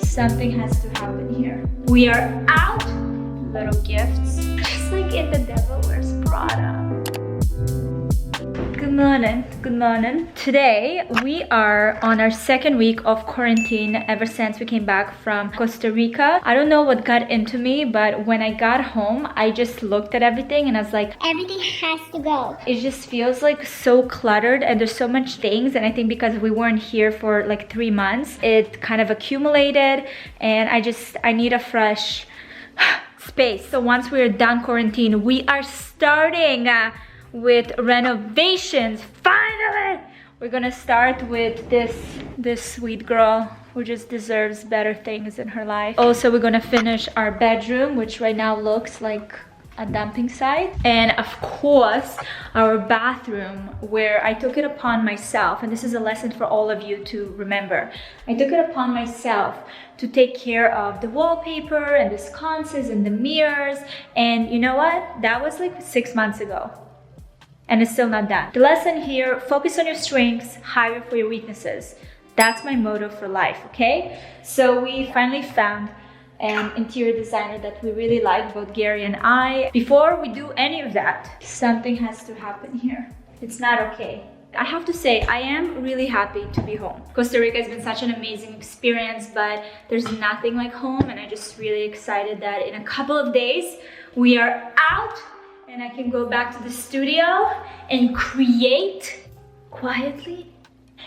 Something has to happen here. We are out. Little gifts. Just like in The Devil Wears Prada. Good morning. Good morning. Today we are on our second week of quarantine ever since we came back from Costa Rica. I don't know what got into me, but when I got home, I just looked at everything and I was like, everything has to go. it just feels like so cluttered and there's so much things, and I think because we weren't here for like 3 months, it kind of accumulated, and I need a fresh space. So once we're done quarantine, we are starting with renovations. Finally, we're gonna start with this sweet girl who just deserves better things in her life. Also, we're gonna finish our bedroom, which right now looks like a dumping site, and of course our bathroom, where I took it upon myself, and this is a lesson for all of you to remember. I took it upon myself to take care of the wallpaper and the sconces and the mirrors, and you know what, that was like 6 months ago. And it's still not done. The lesson here, focus on your strengths, hire for your weaknesses. That's my motto for life, okay? So we finally found an interior designer that we really like, both Gary and I. Before we do any of that, something has to happen here. It's not okay. I have to say, I am really happy to be home. Costa Rica has been such an amazing experience, but there's nothing like home, and I'm just really excited that in a couple of days, we are out and I can go back to the studio and create quietly.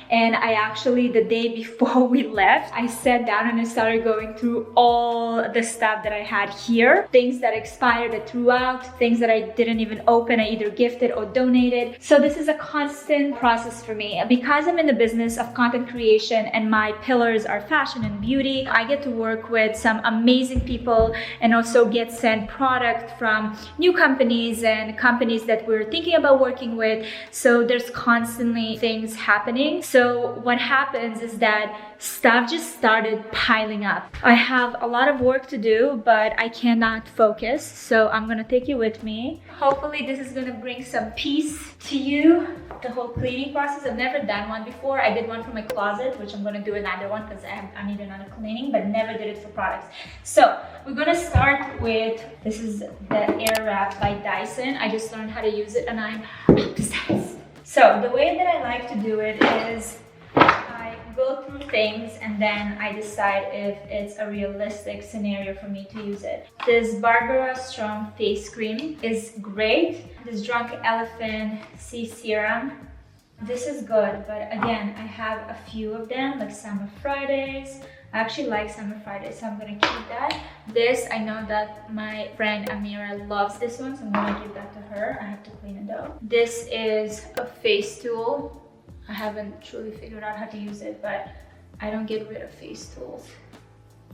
And I actually, the day before we left, I sat down and I started going through all the stuff that I had here. Things that expired, I threw out. Things that I didn't even open, I either gifted or donated. So this is a constant process for me. Because I'm in the business of content creation and my pillars are fashion and beauty, I get to work with some amazing people and also get sent product from new companies and companies that we're thinking about working with. So there's constantly things happening. So what happens is that stuff just started piling up. I have a lot of work to do, but I cannot focus. So I'm gonna take you with me. Hopefully this is gonna bring some peace to you. The whole cleaning process, I've never done one before. I did one for my closet, which I'm gonna do another one because I need another cleaning, but never did it for products. So we're gonna start with, this is the Air Wrap by Dyson. I just learned how to use it and I'm obsessed. So the way that I like to do it is I go through things and then I decide if it's a realistic scenario for me to use it. This Barbara Strong face cream is great. This Drunk Elephant Sea Serum, this is good, but again, I have a few of them, like Summer Fridays. I actually like Summer Fridays, so I'm gonna keep that. This, I know that my friend Amira loves this one, so I'm gonna give that to her. I have to clean it though. This is a face tool. I haven't truly figured out how to use it, but I don't get rid of face tools.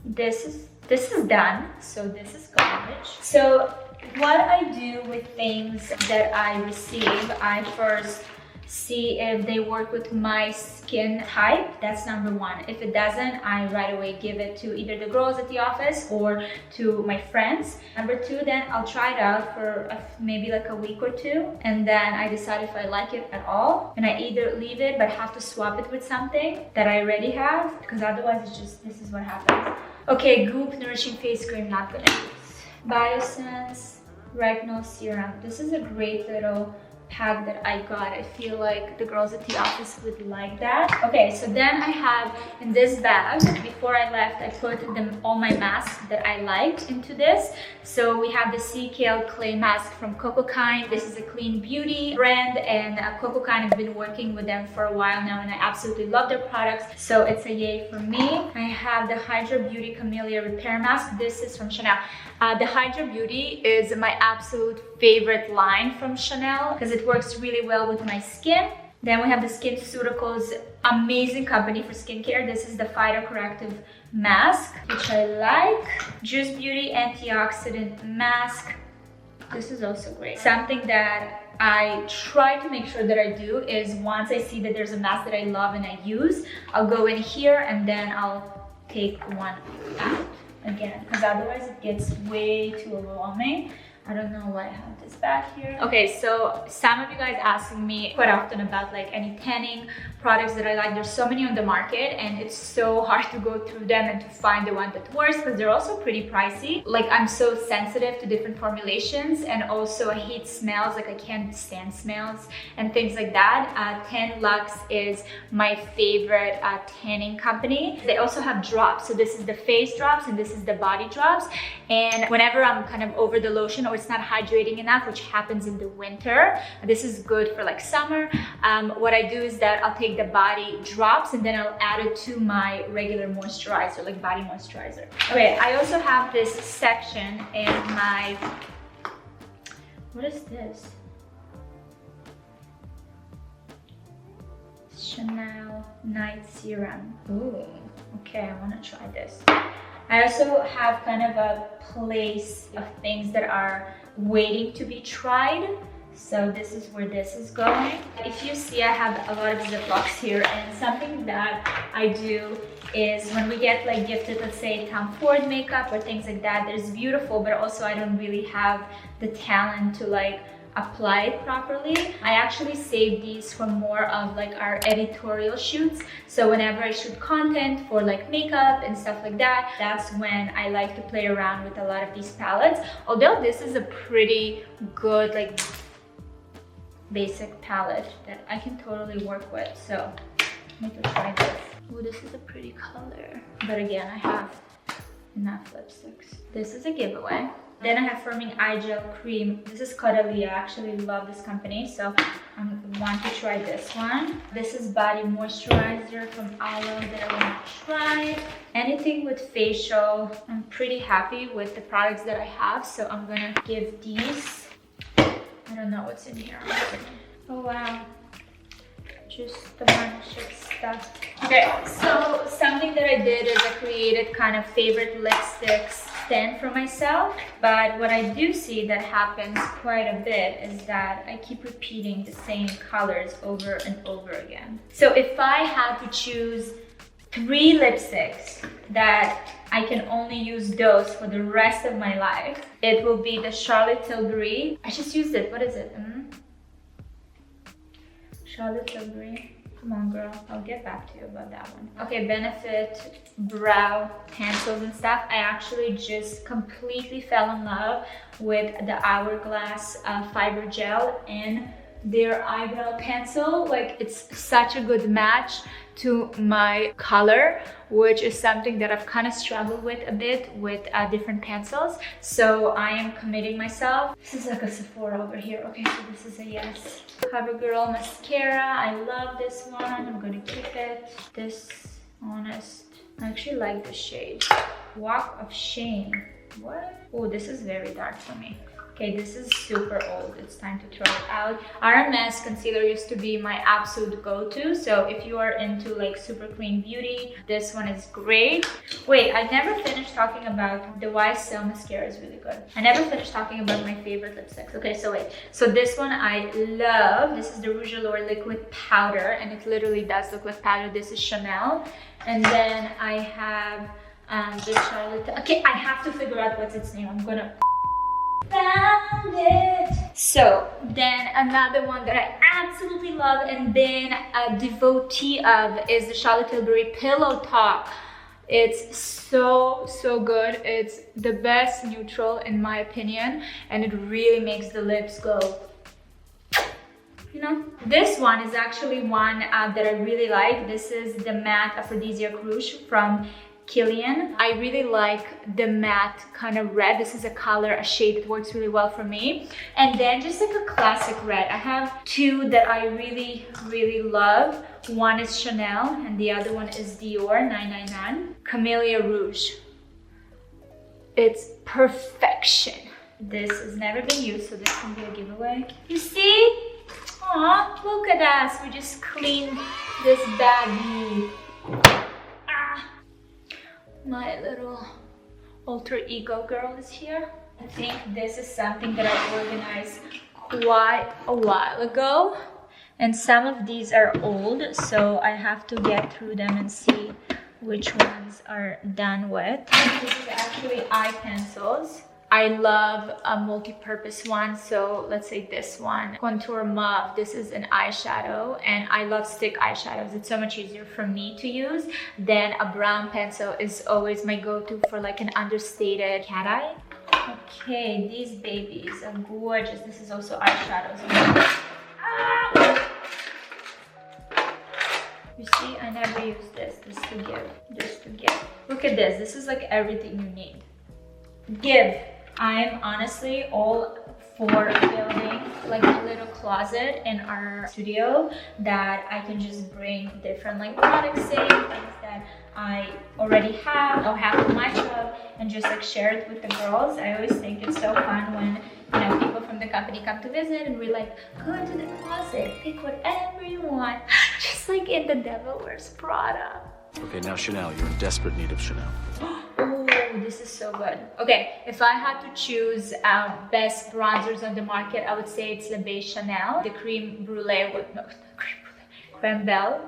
This is done, so this is garbage. So what I do with things that I receive, I first see if they work with my skin type. That's number one. If it doesn't, I right away give it to either the girls at the office or to my friends. Number two, then I'll try it out for maybe like a week or two, and then I decide if I like it at all, and I either leave it but have to swap it with something that I already have, because otherwise it's just, this is what happens. Okay, Goop Nourishing Face Cream, not gonna use. Biosense Retinol Serum. This is a great little pack that I got. I feel like the girls at the office would like that. Okay, so then I have in this bag, before I left, I put all my masks that I liked into this. So we have the Sea Kale Clay Mask from Coco Kind. This is a clean beauty brand, and Coco Kind, I've been working with them for a while now and I absolutely love their products, so it's a yay for me. I have the Hydra Beauty Camellia Repair Mask. This is from Chanel. The Hydra Beauty is my absolute favorite line from Chanel because it works really well with my skin. Then we have the SkinCeuticals, amazing company for skincare. This is the Phytocorrective Mask, which I like. Juice Beauty Antioxidant Mask. This is also great. Something that I try to make sure that I do is once I see that there's a mask that I love and I use, I'll go in here and then I'll take one out again, because otherwise it gets way too overwhelming. I don't know why I have this back here. Okay, so some of you guys asking me quite often about like any tanning products that I like. There's so many on the market and it's so hard to go through them and to find the one that works because they're also pretty pricey. Like I'm so sensitive to different formulations and also I hate smells, like I can't stand smells and things like that. Tan Luxe is my favorite tanning company. They also have drops. So this is the face drops and this is the body drops. And whenever I'm kind of over the lotion or it's not hydrating enough, which happens in the winter, this is good for like summer. What I do is that I'll take the body drops and then I'll add it to my regular moisturizer, like body moisturizer. Okay, I also have this section in my, what is this? Chanel Night Serum. Ooh, okay, I want to try this. I also have kind of a place of things that are waiting to be tried. So this is where this is going. If you see, I have a lot of Ziplocs here, and something that I do is when we get like gifted, let's say Tom Ford makeup or things like that, that is beautiful, but also I don't really have the talent to like apply it properly. I actually save these for more of like our editorial shoots. So whenever I shoot content for like makeup and stuff like that, that's when I like to play around with a lot of these palettes. Although this is a pretty good like basic palette that I can totally work with. So let me try this. Oh, this is a pretty color. But again, I have enough lipsticks. This is a giveaway. Then I have Firming Eye Gel Cream. This is Caudalie. I actually love this company, so I want to try this one. This is Body Moisturizer from Aloe that I want to try. Anything with facial, I'm pretty happy with the products that I have, so I'm gonna give these. I don't know what's in here. Oh wow, just a bunch of stuff. Okay, so something that I did is I created kind of favorite lipsticks stand for myself, but what I do see that happens quite a bit is that I keep repeating the same colors over and over again. So if I had to choose 3 lipsticks that I can only use those for the rest of my life, it will be the Charlotte Tilbury. I just used it. What is it? Charlotte Tilbury. Come on, girl. I'll get back to you about that one. Okay, Benefit brow pencils and stuff. I actually just completely fell in love with the Hourglass fiber gel and their eyebrow pencil. Like, it's such a good match to my color, which is something that I've kind of struggled with a bit with different pencils. So I am committing myself. This is like a Sephora over here. Okay, so this is a yes. CoverGirl mascara. I love this one. I'm gonna keep it. This Honest. I actually like the shade. Walk of Shame. What? Oh, this is very dark for me. Okay, this is super old. It's time to throw it out. RMS concealer used to be my absolute go-to. So if you are into like super clean beauty, this one is great. Wait, I never finished talking about the YSL mascara is really good. I never finished talking about my favorite lipsticks. Okay, so wait. So this one I love. This is the Rouge Allure liquid powder, and it literally does look like powder. This is Chanel. And then I have the Charlotte. Okay, I have to figure out what's its name. I'm gonna found it. So then another one that I absolutely love and been a devotee of is the Charlotte Tilbury Pillow Talk. It's so good. It's the best neutral in my opinion, and it really makes the lips go, you know. This one is actually one that I really like. This is the Matte Aphrodisiac Rouge from Kilian. I really like the matte kind of red. This is a color, a shade that works really well for me. And then just like a classic red. I have 2 that I really love. One is Chanel and the other one is Dior 999. Camellia Rouge. It's perfection. This has never been used, so this can be a giveaway. You see? Aw, look at us. We just cleaned this baggie. My little alter ego girl is here. I think this is something that I organized quite a while ago, and some of these are old, so I have to get through them and see which ones are done with. This is actually eye pencils. I love a multi-purpose one, so let's say this one, Contour Mauve. This is an eyeshadow, and I love stick eyeshadows. It's so much easier for me to use than a brown pencil is always my go-to for like an understated cat eye. Okay, these babies are gorgeous. This is also eyeshadows. Ah! You see, I never use this. This to give, this to give. Look at this. This is like everything you need. Give. I'm honestly all for building like a little closet in our studio that I can just bring different like products in, things that I already have or have too much of, and just like share it with the girls. I always think it's so fun when, you know, people from the company come to visit and we're like, go into the closet, pick whatever you want, just like in The Devil Wears Prada. Okay, now Chanel, you're in desperate need of Chanel. Oh, this is so good. Okay, if I had to choose best bronzers on the market, I would say it's Le Beige Chanel, the Creme Brulee with, no, Creme Brulee, Creme Belle.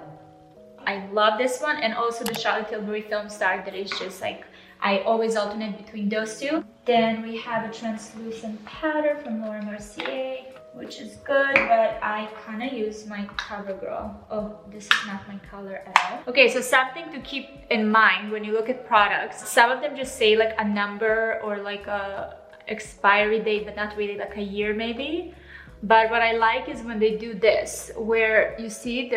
I love this one, and also the Charlotte Tilbury Film Star that is just like, I always alternate between those two. Then we have a translucent powder from Laura Mercier, which is good, but I kind of use my CoverGirl. Oh, this is not my color at all. Okay, so something to keep in mind when you look at products, some of them just say like a number or like a expiry date, but not really, like a year maybe. But what I like is when they do this, where you see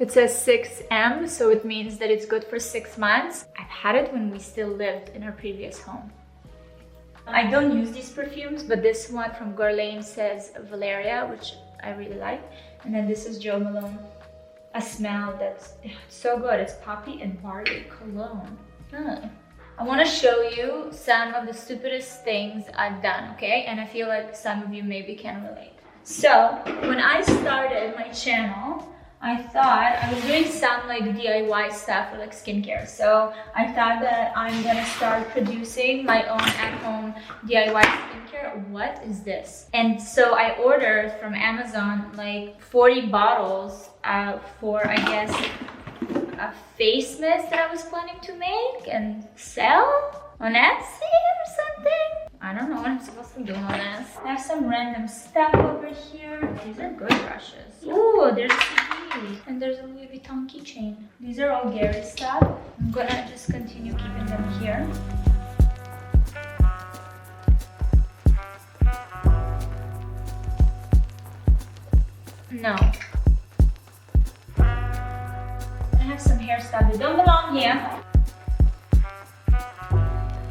it says 6M, so it means that it's good for 6 months. I've had it when we still lived in our previous home. I don't use these perfumes, but this one from Guerlain says Valeria, which I really like. And then this is Jo Malone, a smell that's so good. It's poppy and barley cologne. I want to show you some of the stupidest things I've done, okay? And I feel like some of you maybe can relate. So when I started my channel, I thought I was doing some like DIY stuff for like skincare. So I thought that I'm gonna start producing my own at-home DIY skincare. What is this? And so I ordered from Amazon like 40 bottles for, I guess, a face mist that I was planning to make and sell on Etsy or something. I don't know what I'm supposed to do on this. I have some random stuff over here. These are good brushes. Ooh, there's a CD. And there's a Louis Vuitton keychain. These are all Gary stuff. I'm gonna just continue keeping them here. No. I have some hair stuff that don't belong here.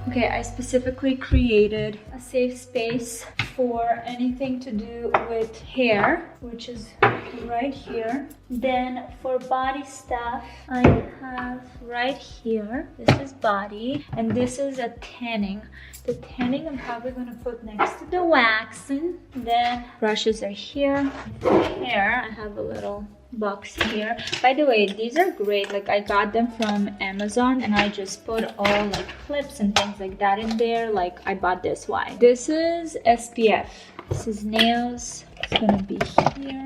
Okay, I specifically created a safe space for anything to do with hair, which is right here. Then for body stuff, I have right here, this is body, and this is a tanning. The tanning I'm probably gonna put next to the waxing. Then brushes are here. For hair, I have a little box here. By the way, these are great. Like I got them from Amazon and I just put all like clips and things like that in there. Like I bought this. Why? This is SPF. This is nails. It's gonna be here.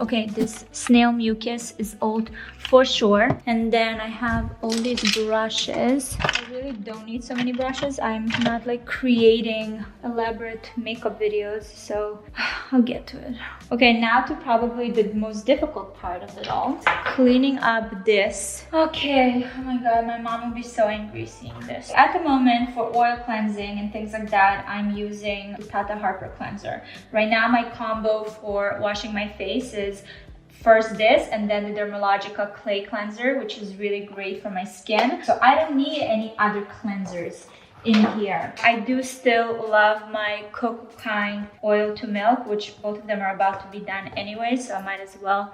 Okay, this snail mucus is old for sure. And then I have all these brushes. I really don't need so many brushes. I'm not like creating elaborate makeup videos, so I'll get to it. Okay, now to probably the most difficult part of it all. Cleaning up this. Okay, oh my god, my mom would be so angry seeing this. At the moment, for oil cleansing and things like that, I'm using the Tata Harper cleanser. Right now, my combo for washing my face is first this and then the Dermalogica clay cleanser, which is really great for my skin. So I don't need any other cleansers in here. I do still love my Cocoa Kind oil to milk, which both of them are about to be done anyway, so I might as well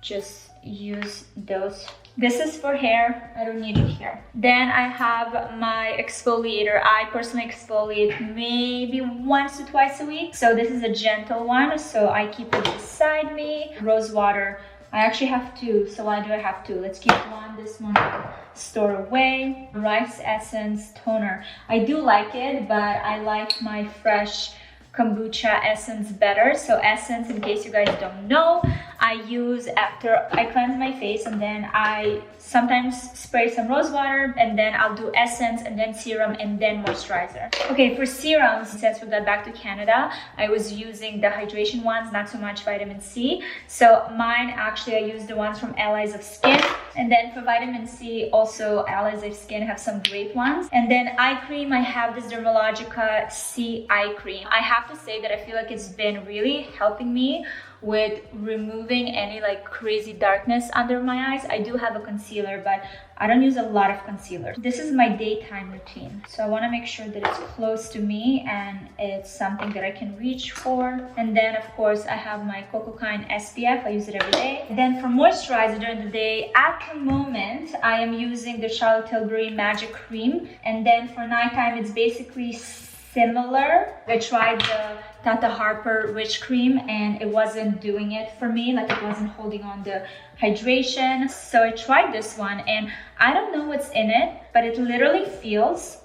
just use those. This is for hair. I don't need it here. Then I have my exfoliator. I personally exfoliate maybe once to twice a week. So this is a gentle one, so I keep it beside me. Rose water. I actually have two, so why do I have two? Let's keep one. This one I'll store away. Rice Essence Toner. I do like it, but I like my fresh kombucha essence better. So essence, in case you guys don't know, I use after I cleanse my face, and then I sometimes spray some rose water, and then I'll do essence and then serum and then moisturizer. Okay, for serums, since we got back to Canada, I was using the hydration ones, not so much vitamin C. So mine, actually, I use the ones from Allies of Skin. And then for vitamin C, also Allies of Skin have some great ones. And then eye cream, I have this Dermalogica C eye cream. I have to say that I feel like it's been really helping me with removing any like crazy darkness under my eyes. I do have a concealer, but I don't use a lot of concealer. This is my daytime routine. So I wanna make sure that it's close to me and it's something that I can reach for. And then of course I have my Cocokind SPF, I use it every day. Then for moisturizer during the day, at the moment, I am using the Charlotte Tilbury Magic Cream. And then for nighttime, it's basically similar. I tried the Tata Harper Rich Cream and it wasn't doing it for me, like it wasn't holding on the hydration. So I tried this one and I don't know what's in it, but it literally feels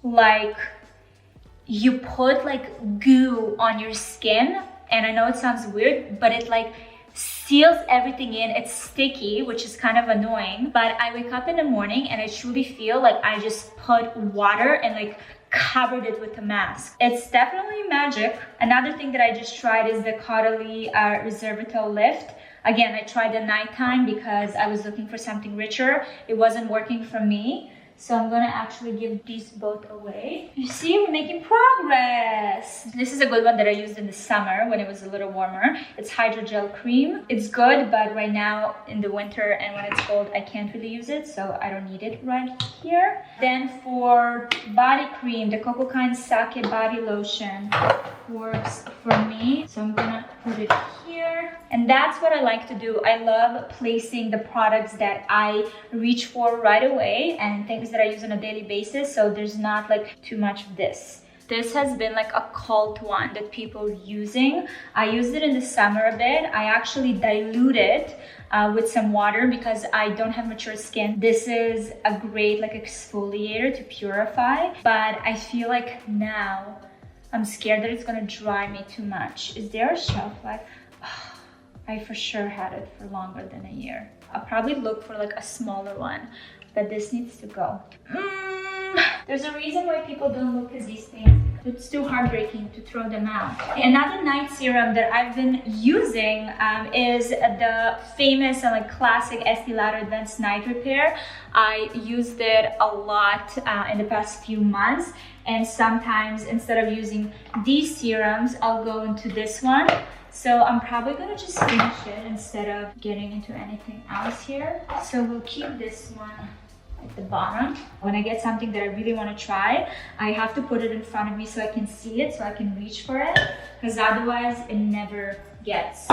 like you put like goo on your skin. And I know it sounds weird, but it like seals everything in. It's sticky, which is kind of annoying, but I wake up in the morning and I truly feel like I just put water and like covered it with a mask. It's definitely magic. Another thing that I just tried is the Caudalie Resveratrol Lift. Again, I tried at nighttime because I was looking for something richer. It wasn't working for me. So I'm gonna actually give these both away. You see, we're making progress. This is a good one that I used in the summer when it was a little warmer. It's Hydrogel Cream. It's good, but right now in the winter and when it's cold, I can't really use it, so I don't need it right here. Then for body cream, the Cocokind Sake Body Lotion works for me. So I'm gonna put it here. And that's what I like to do. I love placing the products that I reach for right away and things that I use on a daily basis, so there's not like too much of this. This has been like a cult one that people are using. I used it in the summer a bit. I actually dilute it with some water because I don't have mature skin. This is a great like exfoliator to purify, but I feel like now I'm scared that it's gonna dry me too much. Is there a shelf life? I for sure had it for longer than a year. I'll probably look for like a smaller one, but this needs to go. There's a reason why people don't look at these things. It's too heartbreaking to throw them out. Another night serum that I've been using is the famous and like classic Estee Lauder Advanced Night Repair. I used it a lot in the past few months, and sometimes instead of using these serums, I'll go into this one. So I'm probably gonna just finish it instead of getting into anything else here. So we'll keep this one at the bottom. When I get something that I really want to try, I have to put it in front of me so I can see it, so I can reach for it, because otherwise it never gets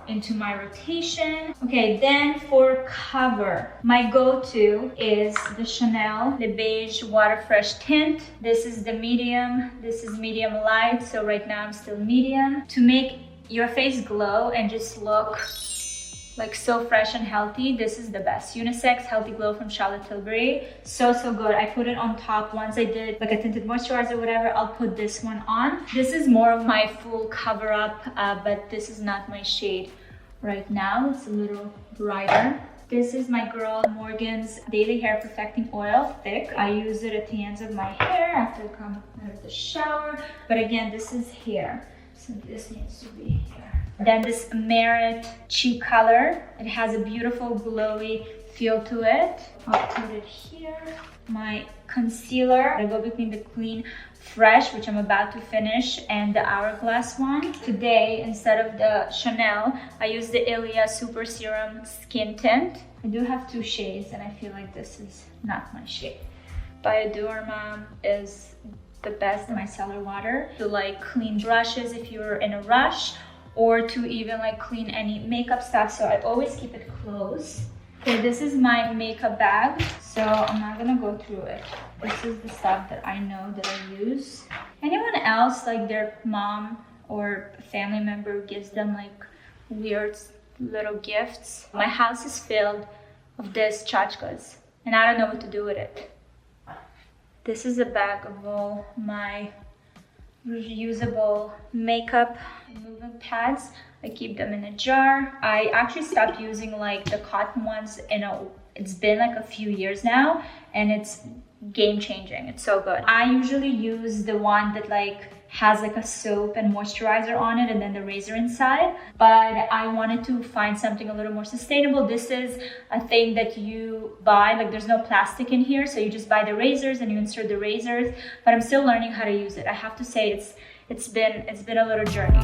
into my rotation. Okay, then for cover, my go-to is the Chanel Le Beige Water Fresh Tint. This is the medium, this is medium light, so right now I'm still medium. To make your face glow and just look like so fresh and healthy, this is the best. Unisex Healthy Glow from Charlotte Tilbury. So good. I put it on top once I did like a tinted moisturizer or whatever. I'll put this one on. This is more of my full cover up, but this is not my shade right now. It's a little brighter. This is my girl Morgan's Daily Hair Perfecting Oil Thick. I use it at the ends of my hair after I come out of the shower. But again, this is hair, so this needs to be here. Then this Merit Cheek Color. It has a beautiful glowy feel to it. I'll put it here. My concealer. I go between the Clean Fresh, which I'm about to finish, and the Hourglass one. Today, instead of the Chanel, I use the Ilia Super Serum Skin Tint. I do have two shades, and I feel like this is not my shade. Bioderma is the best micellar water to like clean brushes if you're in a rush, or to even like clean any makeup stuff, so I always keep it close. Okay, this is my makeup bag, so I'm not gonna go through it. This is the stuff that I know that I use. Anyone else, like their mom or family member gives them like weird little gifts? My house is filled of these tchotchkes, and I don't know what to do with it. This is a bag of all my reusable makeup movement pads. I keep them in a jar. I actually stopped using like the cotton ones it's been like a few years now, and it's game changing. It's so good. I usually use the one that like has like a soap and moisturizer on it and then the razor inside, but I wanted to find something a little more sustainable. This is a thing that you buy, like there's no plastic in here, so you just buy the razors and you insert the razors, but I'm still learning how to use it. I have to say it's been a little journey.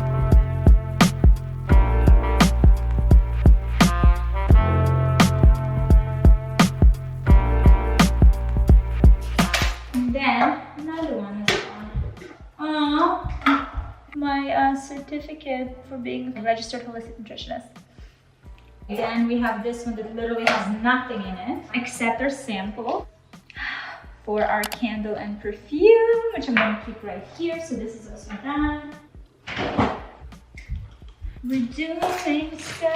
And then another one is on. My certificate for being a registered holistic nutritionist. Then we have this one that literally has nothing in it except our sample for our candle and perfume, which I'm gonna keep right here. So this is also done. We're doing so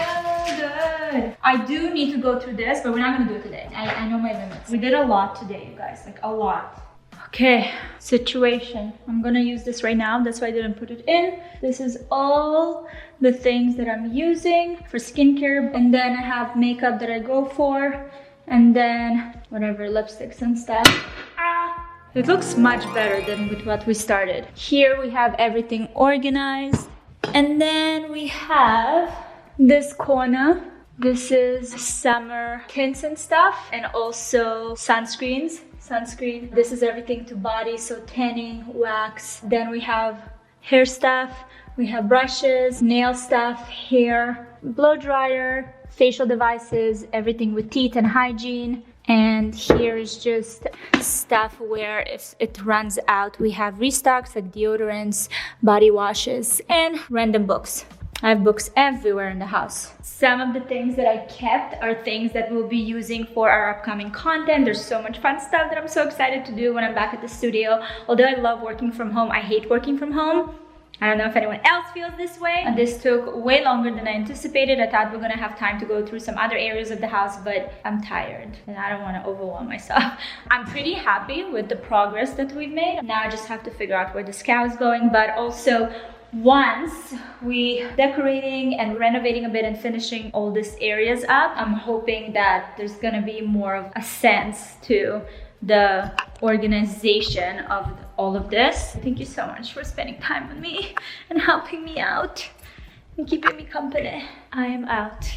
good. I do need to go through this, but we're not gonna do it today. I know my limits. We did a lot today, you guys, like a lot. Okay, situation. I'm gonna use this right now. That's why I didn't put it in. This is all the things that I'm using for skincare. And then I have makeup that I go for. And then whatever, lipsticks and stuff. It looks much better than with what we started. Here we have everything organized. And then we have this corner. This is summer tints and stuff, and also sunscreens. This is everything to body, so tanning, wax. Then we have hair stuff, we have brushes, nail stuff, hair, blow dryer, facial devices, everything with teeth and hygiene. And here is just stuff where if it runs out, we have restocks like deodorants, body washes, and random books. I have books everywhere in the house. Some of the things that I kept are things that we'll be using for our upcoming content. There's so much fun stuff that I'm so excited to do when I'm back at the studio. Although I love working from home, I hate working from home. I don't know if anyone else feels this way. And this took way longer than I anticipated. I thought we we're gonna have time to go through some other areas of the house, but I'm tired and I don't wanna overwhelm myself. I'm pretty happy with the progress that we've made. Now I just have to figure out where this cow is going, but also once we decorating and renovating a bit and finishing all these areas up, I'm hoping that there's gonna be more of a sense to the organization of all of this. Thank you so much for spending time with me and helping me out and keeping me company. I am out.